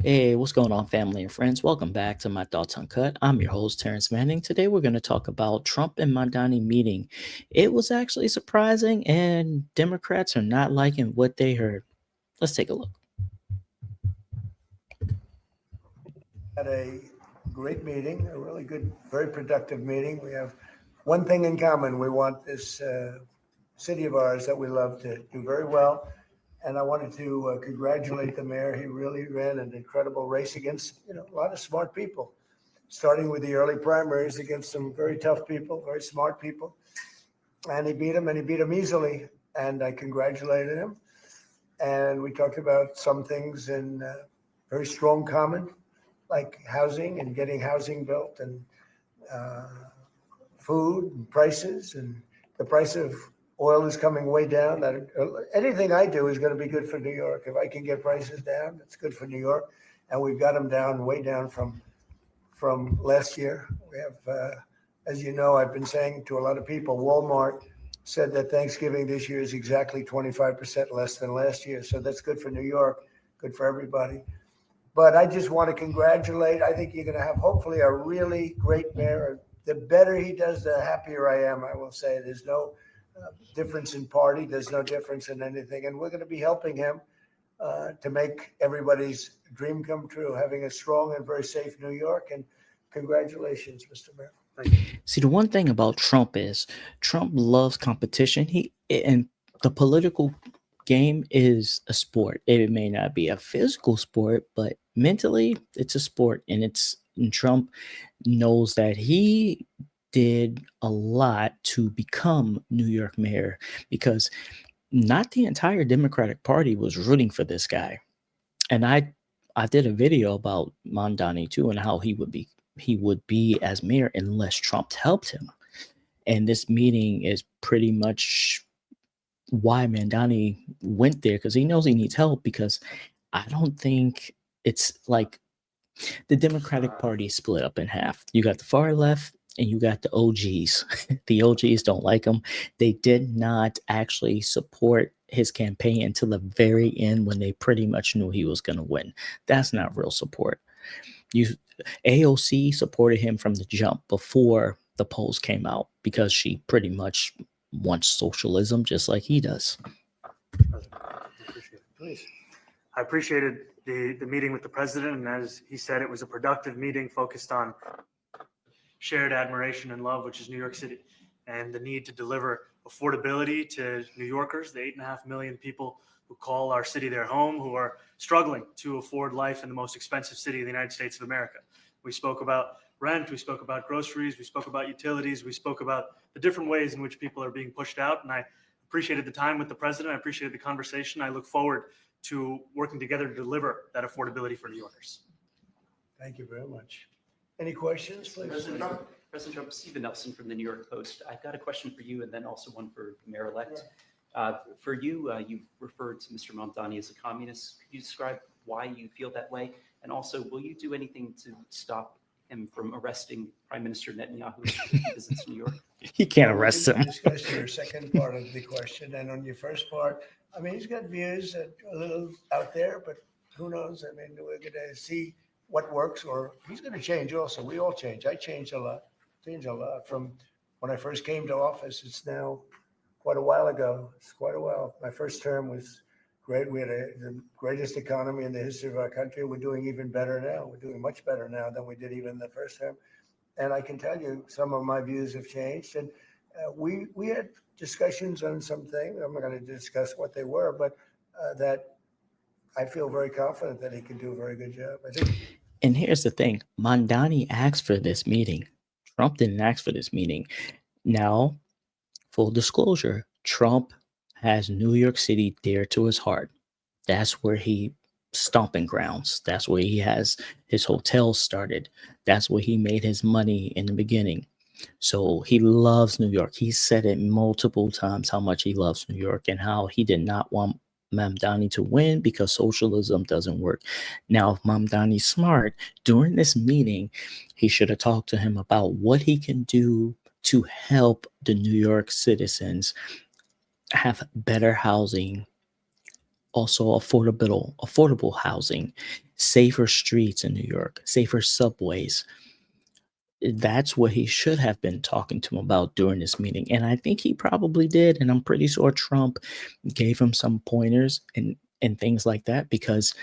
Hey, what's going on, family and friends? Welcome back to My Thoughts Uncut. I'm your host, Terrence Manning. Today, we're going to talk about Trump and Mamdani meeting. It was actually surprising, and Democrats are not liking what they heard. Let's take a look. Had a great meeting, a really good, very productive meeting. We have one thing in common. We want this city of ours that we love to do very well. And I wanted to congratulate the mayor. He really ran an incredible race against, a lot of smart people, starting with the early primaries against some very tough people, very smart people. And he beat them, and he beat them easily. And I congratulated him. And we talked about some things in very strong common, like housing and getting housing built, and uh, food and prices, and the price of oil is coming way down. That anything I do is going to be good for New York. If I can get prices down, it's good for New York, and we've got them down, way down from last year. We have, as you know, I've been saying to a lot of people, Walmart said that Thanksgiving this year is exactly 25% less than last year. So that's good for New York, good for everybody. But I just want to congratulate. I think you're going to have hopefully a really great mayor. The better he does, the happier I am. I will say there's no difference in party. There's no difference in anything. And we're going to be helping him to make everybody's dream come true, having a strong and very safe New York. And congratulations, Mr. Mayor. Thank you. See, the one thing about Trump is Trump loves competition. And the political game is a sport. It may not be a physical sport, but mentally, it's a sport, and Trump knows that he did a lot to become New York mayor because not the entire Democratic Party was rooting for this guy. And I did a video about Mamdani too and how he would be as mayor unless Trump helped him. And this meeting is pretty much why Mandani went there because he knows he needs help because I don't think it's like the Democratic Party is split up in half. You got the far left and you got the OGs. The OGs don't like him. They did not actually support his campaign until the very end when they pretty much knew he was going to win. That's not real support. You AOC supported him from the jump before the polls came out because she pretty much wants socialism just like he does. Appreciate it. Please. I appreciated the meeting with the president, and as he said, it was a productive meeting focused on shared admiration and love, which is New York City, and the need to deliver affordability to New Yorkers, the 8.5 million people who call our city their home, who are struggling to afford life in the most expensive city in the United States of America. We spoke about rent, we spoke about groceries, we spoke about utilities, we spoke about the different ways in which people are being pushed out, and I appreciated the time with the president. I appreciated the conversation. I look forward to working together to deliver that affordability for New Yorkers. Thank you very much. Any questions, please? President Trump, Stephen Nelson from the New York Post. I've got a question for you and then also one for the mayor-elect. For you, you referred to Mr. Mamdani as a communist. Could you describe why you feel that way? And also, will you do anything to stop him from arresting Prime Minister Netanyahu if he visits New York? He can't arrest him. Discuss your second part of the question, and on your first part, I mean, he's got views that are a little out there, but who knows? I mean, we're going to see what works, or he's going to change also. We all change. I changed a lot. From when I first came to office. It's now quite a while ago. It's quite a while. My first term was great. We had the greatest economy in the history of our country. We're doing even better now. We're doing much better now than we did even the first term. And I can tell you some of my views have changed. And we had discussions on some things. I'm not going to discuss what they were, but that I feel very confident that he can do a very good job. I think. And here's the thing Mamdani asked for this meeting. Trump didn't ask for this meeting. Now, full disclosure, Trump has New York City dear to his heart. That's where he stomping grounds. That's where he has his hotels started. That's where he made his money in the beginning. So he loves New York. He said it multiple times how much he loves New York and how he did not want Mamdani to win because socialism doesn't work. Now, if Mamdani's smart, during this meeting, he should have talked to him about what he can do to help the New York citizens have better housing, also affordable housing, safer streets in New York, safer subways. That's what he should have been talking to him about during this meeting. And I think he probably did. And I'm pretty sure Trump gave him some pointers and things like that. Because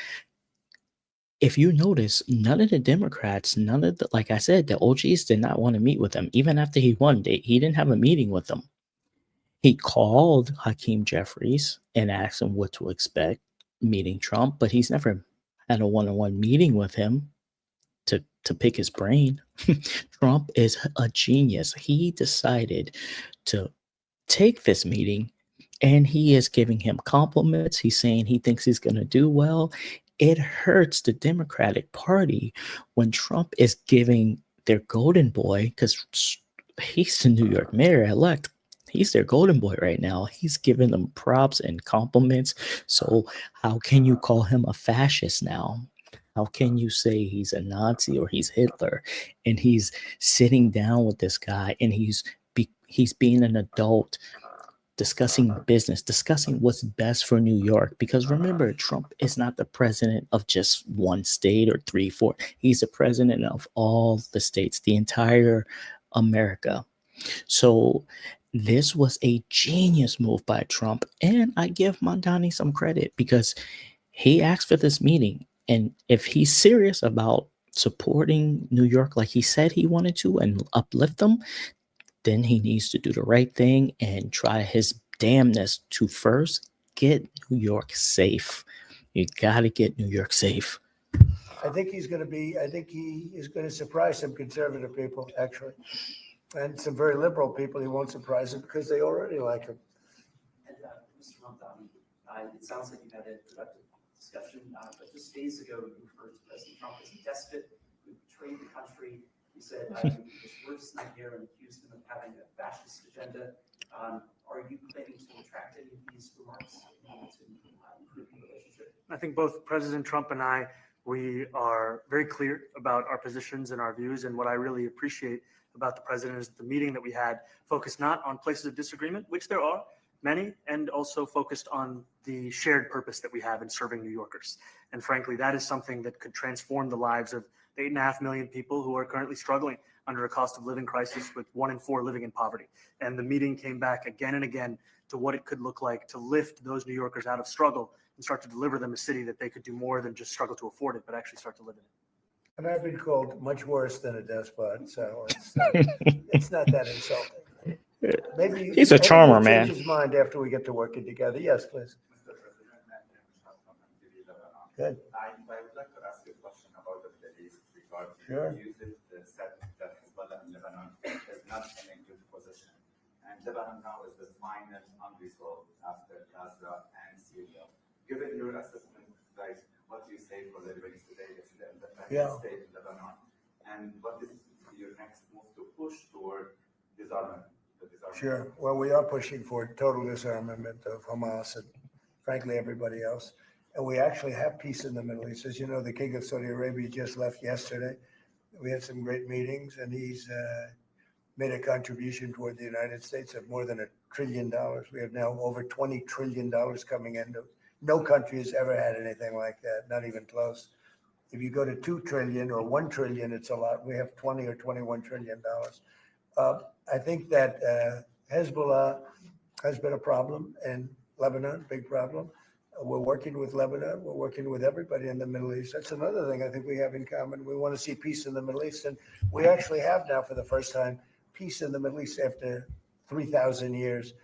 if you notice, none of the Democrats, none of the, like I said, the OGs did not want to meet with him. Even after he won, he didn't have a meeting with them. He called Hakeem Jeffries and asked him what to expect meeting Trump, but he's never had a one-on-one meeting with him to pick his brain. Trump is a genius. He decided to take this meeting and he is giving him compliments. He's saying he thinks he's going to do well. It hurts the Democratic Party when Trump is giving their golden boy, because he's the New York mayor elect. He's their golden boy right now. He's giving them props and compliments. So how can you call him a fascist now? How can you say he's a Nazi or he's Hitler? And he's sitting down with this guy and he's being an adult, discussing business, discussing what's best for New York. Because remember, Trump is not the president of just one state or 3, 4. He's the president of all the states, the entire America. So this was a genius move by Trump. And I give Mamdani some credit because he asked for this meeting. And if he's serious about supporting New York like he said he wanted to and uplift them, then he needs to do the right thing and try his damnness to first get New York safe. You got to get New York safe. I think he is going to surprise some conservative people, actually. And some very liberal people, he won't surprise them because they already like him. And Mr. Mamdani, it sounds like you had a productive discussion, but just days ago, you referred to President Trump as a despot who betrayed the country. You said he was worst nightmare and accused him of having a fascist agenda. Are you planning to retract any of these remarks to improve the relationship? I think both President Trump and I, we are very clear about our positions and our views. And what I really appreciate about the president is the meeting that we had focused not on places of disagreement, which there are many, and also focused on the shared purpose that we have in serving New Yorkers. And frankly, that is something that could transform the lives of 8.5 million people who are currently struggling under a cost of living crisis, with 1 in 4 living in poverty. And the meeting came back again and again to what it could look like to lift those New Yorkers out of struggle and start to deliver them a city that they could do more than just struggle to afford it, but actually start to live in it. And I've been called much worse than a despot, so it's not that insulting. Maybe He's a charmer, he'll man. change his mind after we get to working together. Yes, please. Good. I would like to ask you a question about the Middle East regarding Sure. you said that Hezbollah in Lebanon is not in a good position. And Lebanon now is the final unresolved after Gaza and Syria. Given your assessment, like what do you say for the Lebanese today, the state in Lebanon, and what is your next move to push toward disarmament? Sure. Well, we are pushing for total disarmament of Hamas and frankly everybody else. And we actually have peace in the Middle East. As you know, the King of Saudi Arabia just left yesterday. We had some great meetings, and he's made a contribution toward the United States of more than $1 trillion. We have now over $20 trillion coming in. No country has ever had anything like that, not even close. If you go to 2 trillion or 1 trillion, it's a lot. We have 20 or 21 trillion dollars. I think that Hezbollah has been a problem in Lebanon, big problem. We're working with Lebanon. We're working with everybody in the Middle East. That's another thing I think we have in common. We want to see peace in the Middle East. And we actually have now, for the first time, peace in the Middle East after 3,000 years.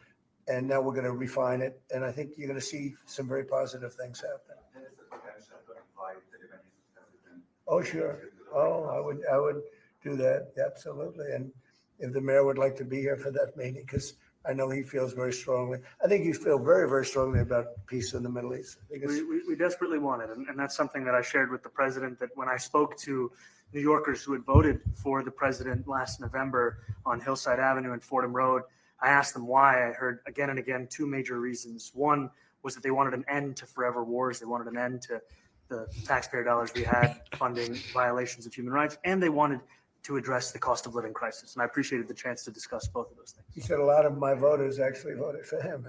And now we're going to refine it. And I think you're going to see some very positive things happen. There is a potential to invite the Lebanese president. Oh, sure. Oh, I would do that. Absolutely. And if the mayor would like to be here for that meeting, because I know he feels very strongly. I think you feel very, very strongly about peace in the Middle East. I think We desperately want it. And that's something that I shared with the president, that when I spoke to New Yorkers who had voted for the president last November on Hillside Avenue and Fordham Road, I asked them why. I heard again and again 2 major reasons. One was that they wanted an end to forever wars. They wanted an end to the taxpayer dollars we had funding violations of human rights. And they wanted to address the cost of living crisis. And I appreciated the chance to discuss both of those things. he said a lot of my voters actually voted for him.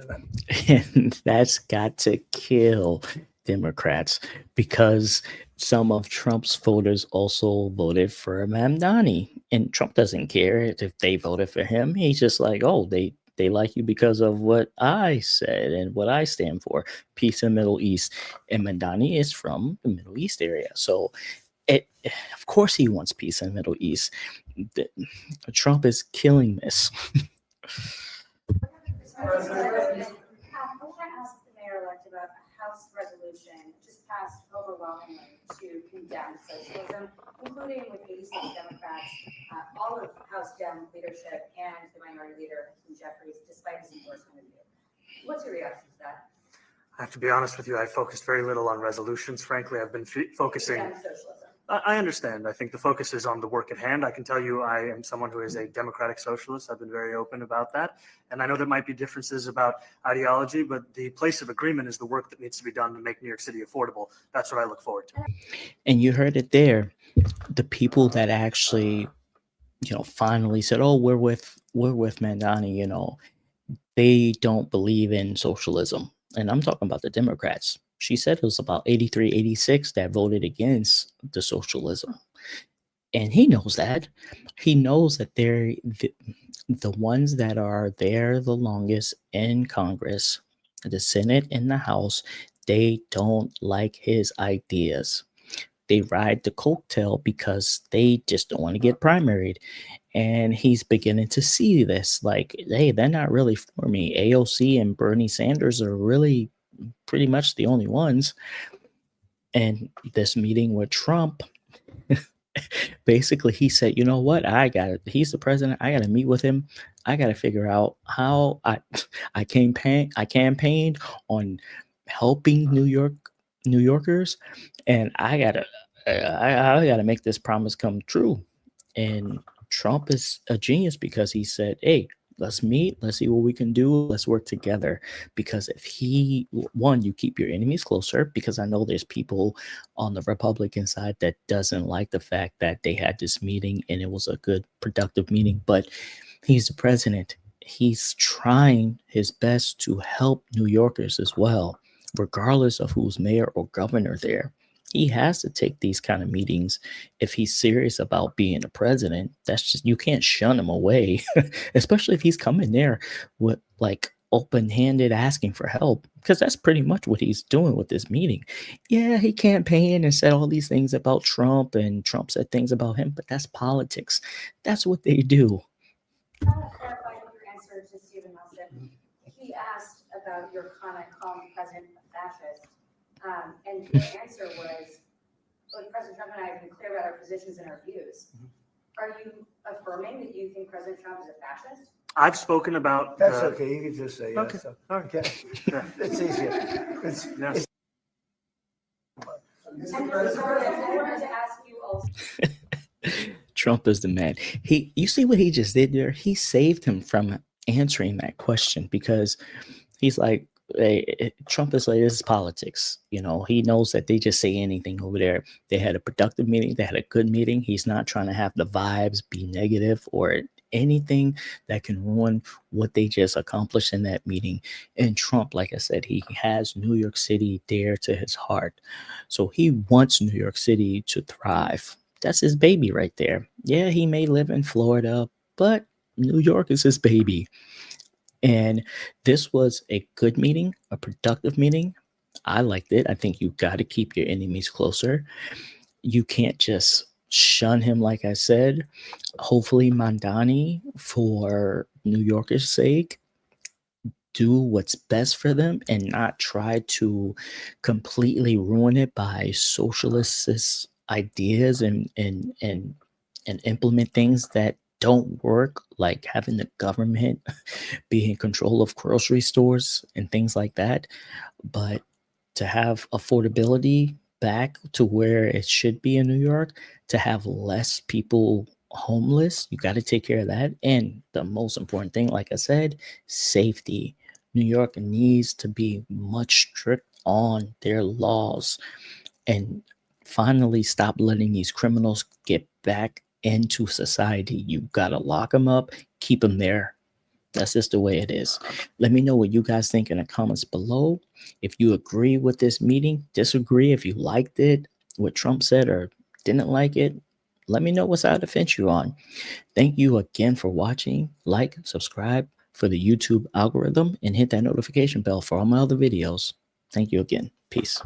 And that's got to kill Democrats, because some of Trump's voters also voted for Mamdani, and Trump doesn't care if they voted for him. He's just like, oh, they like you because of what I said and what I stand for, peace in the Middle East. And Mamdani is from the Middle East area, so it, of course, he wants peace in the Middle East. The- Trump is killing this. I want to ask the mayor-elect about a House resolution just passed overwhelmingly to condemn socialism, including with 86 Democrats, all of House Dem leadership, and the minority leader, Hakeem Jeffries, despite his endorsement of you. What's your reaction to that? I have to be honest with you, I focused very little on resolutions. Frankly, I've been focusing. Condemn socialism. I understand. I think the focus is on the work at hand. I can tell you I am someone who is a democratic socialist. I've been very open about that. And I know there might be differences about ideology, but the place of agreement is the work that needs to be done to make New York City affordable. That's what I look forward to. And you heard it there. The people that actually, finally said, "Oh, we're with Mamdani," they don't believe in socialism. And I'm talking about the Democrats. She said it was about 83, 86 that voted against the socialism. And he knows that. He knows that the ones that are there the longest in Congress, the Senate and the House, they don't like his ideas. They ride the coattail because they just don't want to get primaried. And he's beginning to see this like, hey, they're not really for me. AOC and Bernie Sanders are really pretty much the only ones. And this meeting with Trump, basically he said, you know what, he's the president, I gotta meet with him, I gotta figure out how I campaigned on helping New Yorkers, and I gotta make this promise come true. And Trump is a genius because he said, hey, let's meet, let's see what we can do, let's work together. Because if you keep your enemies closer, because I know there's people on the Republican side that doesn't like the fact that they had this meeting and it was a good productive meeting, but he's the president. He's trying his best to help New Yorkers as well, regardless of who's mayor or governor there. He has to take these kind of meetings if he's serious about being a president. That's just, you can't shun him away, especially if he's coming there with like open-handed asking for help, because that's pretty much what he's doing with this meeting. Yeah, he campaigned and said all these things about Trump, and Trump said things about him, but that's politics. That's what they do. I want to clarify your answer to Stephen Nelson. He asked about your comment calling the president a fascist. And your answer was, look, President Trump and I have been clear about our positions and our views. Are you affirming that you think President Trump is a fascist? I've spoken about. That's okay. You can just say yes. Okay. So, All right. okay. Yeah. It's easier. It's, Yes. And I wanted to ask you also. Trump is the man. You see what he just did there? He saved him from answering that question, because he's like, hey, Trump is like, this is politics. He knows that they just say anything over there. They had a productive meeting. They had a good meeting. He's not trying to have the vibes be negative or anything that can ruin what they just accomplished in that meeting. And Trump, like I said, he has New York City dear to his heart. So he wants New York City to thrive. That's his baby right there. Yeah, he may live in Florida, but New York is his baby. And this was a good meeting, a productive meeting. I liked it. I think you got to keep your enemies closer. You can't just shun him, like I said. Hopefully, Mamdani, for New Yorkers' sake, do what's best for them and not try to completely ruin it by socialist ideas and implement things that don't work, like having the government be in control of grocery stores and things like that. But to have affordability back to where it should be in New York, to have less people homeless, you got to take care of that. And the most important thing, like I said, safety. New York needs to be much strict on their laws and finally stop letting these criminals get back into society. You got to lock them up, keep them there. That's just the way it is. Let me know what you guys think in the comments below. If you agree with this meeting, disagree, if you liked it, what Trump said or didn't like it, let me know what side of the fence you're on. Thank you again for watching. Like, subscribe for the YouTube algorithm, and hit that notification bell for all my other videos. Thank you again. Peace.